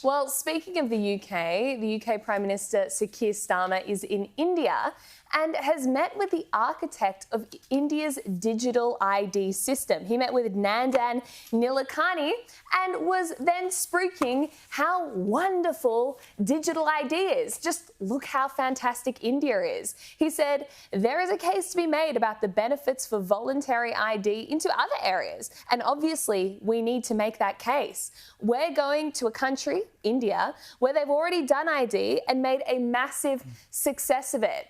Well, speaking of the UK Prime Minister Keir Starmer is in India and has met with the architect of India's digital ID system. He met with Nandan Nilekani and was then spruiking how wonderful digital ID is. Just look how fantastic India is. He said, there is a case to be made about the benefits for voluntary ID into other areas. And obviously, we need to make that case. We're going to a country, India, where they've already done ID and made a massive success of it.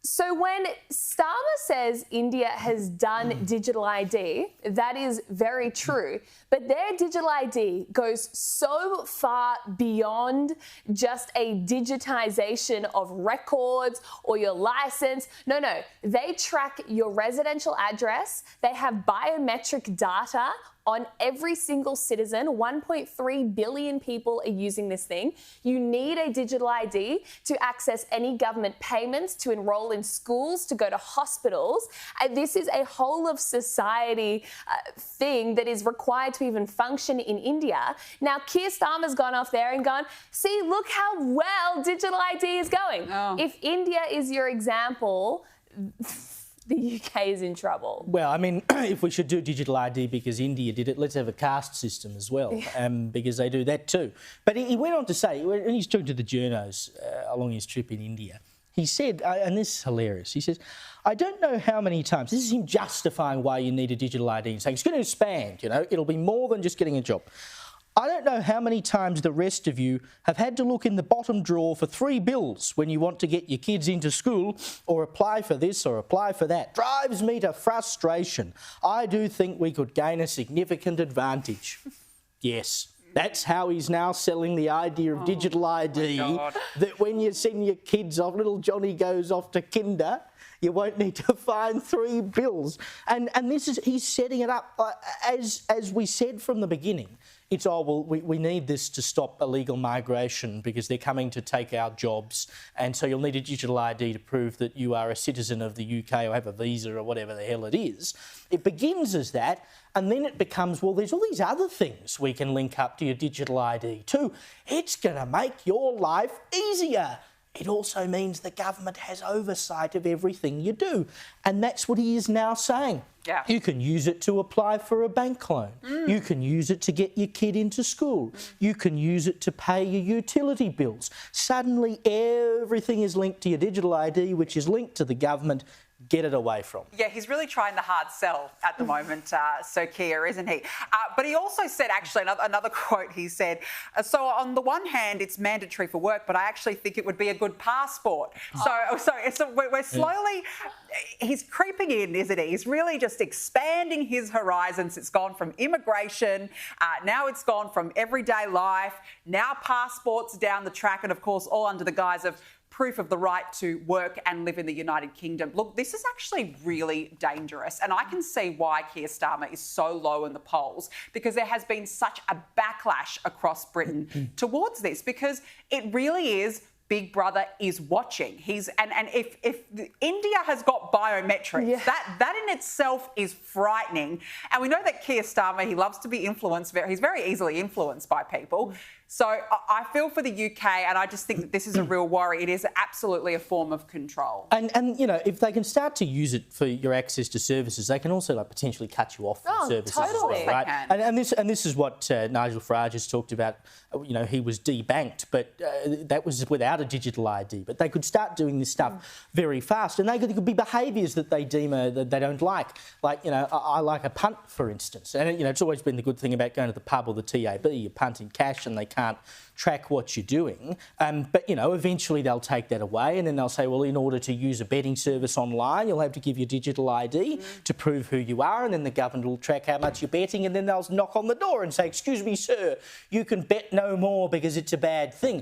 So when Starmer says India has done digital ID, that is very true. But their digital ID goes so far beyond just a digitisation of records or your licence. No, they track your residential address. They have biometric data on every single citizen. 1.3 billion people are using this thing. You need a digital ID to access any government payments, to enrol in schools, to go to hospitals. And this is a whole of society thing that is required to even function in India. Now, Keir Starmer's gone off there and gone, see, look how well digital ID is going. Oh. If India is your example, the UK is in trouble. Well, I mean, if we should do digital ID because India did it, let's have a caste system as well, because they do that too. But he went on to say, when he's talking to the journos along his trip in India, he said, and this is hilarious, he says, I don't know how many times, this is him justifying why you need a digital ID and saying it's going to expand, it'll be more than just getting a job. I don't know how many times the rest of you have had to look in the bottom drawer for 3 bills when you want to get your kids into school or apply for this or apply for that. Drives me to frustration. I do think we could gain a significant advantage. Yes. That's how he's now selling the idea of digital ID, that when you send your kids off, little Johnny goes off to kinder, you won't need to find 3 bills. And this is, he's setting it up, as we said from the beginning, it's, we need this to stop illegal migration because they're coming to take our jobs, and so you'll need a digital ID to prove that you are a citizen of the UK or have a visa or whatever the hell it is. It begins as that, and then it becomes, well, there's all these other things we can link up to your digital ID too. It's going to make your life easier. It also means the government has oversight of everything you do. And that's what he is now saying. Yeah. You can use it to apply for a bank loan. You can use it to get your kid into school. You can use it to pay your utility bills. Suddenly everything is linked to your digital ID, which is linked to the government. Get it away from. Yeah, he's really trying the hard sell at the moment, Sir Keir, isn't he? But he also said, actually, another quote, he said, so on the one hand, it's mandatory for work, but I actually think it would be a good passport. So we're slowly, he's creeping in, isn't he? He's really just expanding his horizons. It's gone from immigration, now it's gone from everyday life, now passports down the track, and of course, all under the guise of proof of the right to work and live in the United Kingdom. Look, this is actually really dangerous, and I can see why Keir Starmer is so low in the polls, because there has been such a backlash across Britain towards this, because it really is Big Brother is watching. And if India has got biometrics, that in itself is frightening. And we know that Keir Starmer, he loves to be influenced. He's very easily influenced by people. So I feel for the UK, and I just think that this is a real worry. It is absolutely a form of control. And if they can start to use it for your access to services, they can also potentially cut you off from services as well, right? And this is what Nigel Farage has talked about. He was debanked, but that was without a digital ID. But they could start doing this stuff very fast, and they could be behaviours that they deem that they don't like. Like, I like a punt, for instance, and it's always been the good thing about going to the pub or the TAB. You punt in cash, and they can't track what you're doing. But eventually they'll take that away, and then they'll say, well, in order to use a betting service online, you'll have to give your digital ID to prove who you are, and then the government will track how much you're betting, and then they'll knock on the door and say, excuse me, sir, you can bet no more because it's a bad thing.